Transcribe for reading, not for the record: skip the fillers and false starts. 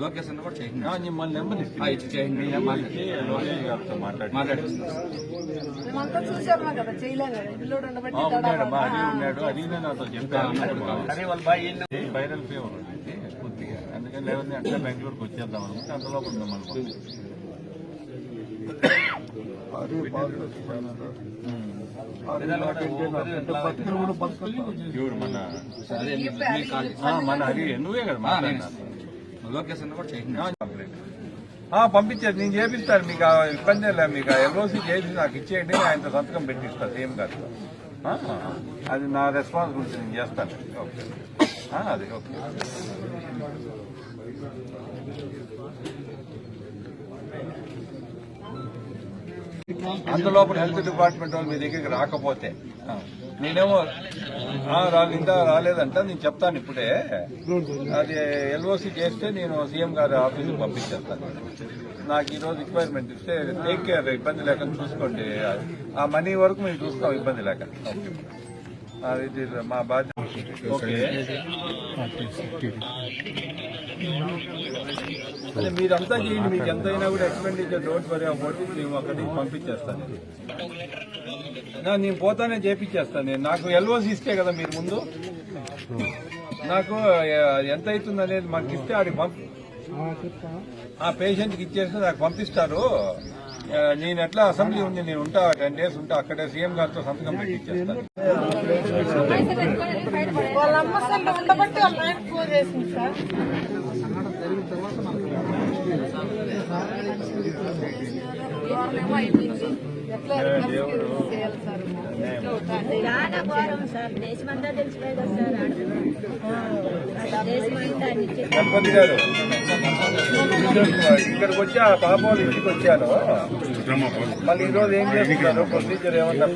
Location కూడా చేయండి. మళ్ళీ నెంబర్ ఇచ్చి చేయండి. ఉన్నాడు అడిగినా నాతో చెప్పాను. వైరల్ ఫీవర్ ఉంది పూర్తిగా, అందుకని లేకపోతే అంటే బెంగళూరుకి వచ్చేద్దాం అనుకుంటే అంతలోపు మిమ్మల్ని మన హరి నువ్వే కదా లొకేషన్ కూడా చేయండి. పంపించేది నేను చేపిస్తాను, మీకు ఇబ్బంది లేదు. మీకు ఎల్ఓసి చేసి నాకు ఇచ్చేయండి, ఆయనతో సంతకం పెట్టిస్తాను సేమ్ గారు. అది నా రెస్పాన్సిబిలిటీ, నేను చేస్తాను. ఓకే అది ఓకే. అందులోపల హెల్త్ డిపార్ట్మెంట్ వాళ్ళు మీ దగ్గరికి రాకపోతే నేనేమో ఇంకా రాలేదంట, నేను చెప్తాను ఇప్పుడే. అది ఎల్ఓసి చేస్తే నేను సీఎం గారి ఆఫీసుకు పంపించేస్తాను. నాకు ఈరోజు రిక్వైర్మెంట్ ఇస్తే టేక్ కేర్, ఇబ్బంది లేకుండా చూసుకోండి. ఆ మనీ వరకు మేము చూస్తాం ఇబ్బంది లేక. ఇది మా బాధ్యత. ఓకే అదే మీరంతా చేయండి, మీకు ఎంతైనా కూడా expenditure don't worry about it. మేము అక్కడికి పంపించేస్తాను. నేను పోతానే చేపించేస్తాను. నాకు ఎల్ఓసి ఇస్తే కదా మీరు ముందు నాకు ఎంత అవుతుంది అనేది మాకు ఇస్తే ఆడికి ఆ పేషెంట్కి ఇచ్చేస్తే నాకు పంపిస్తారు. నేను ఎట్లా అసెంబ్లీ ఉంది, నేను ఉంటా 10 days ఉంటా అక్కడే, సీఎం గారితో సంతకం పెట్టి ఇచ్చేస్తాను. గణపతి గారు ఇక్కడికి వచ్చి ఆ పాప వాళ్ళ ఇంటికి వచ్చాను. మళ్ళీ ఈరోజు ఏం చేస్తున్నారు, ప్రొసీజర్ ఏమన్నా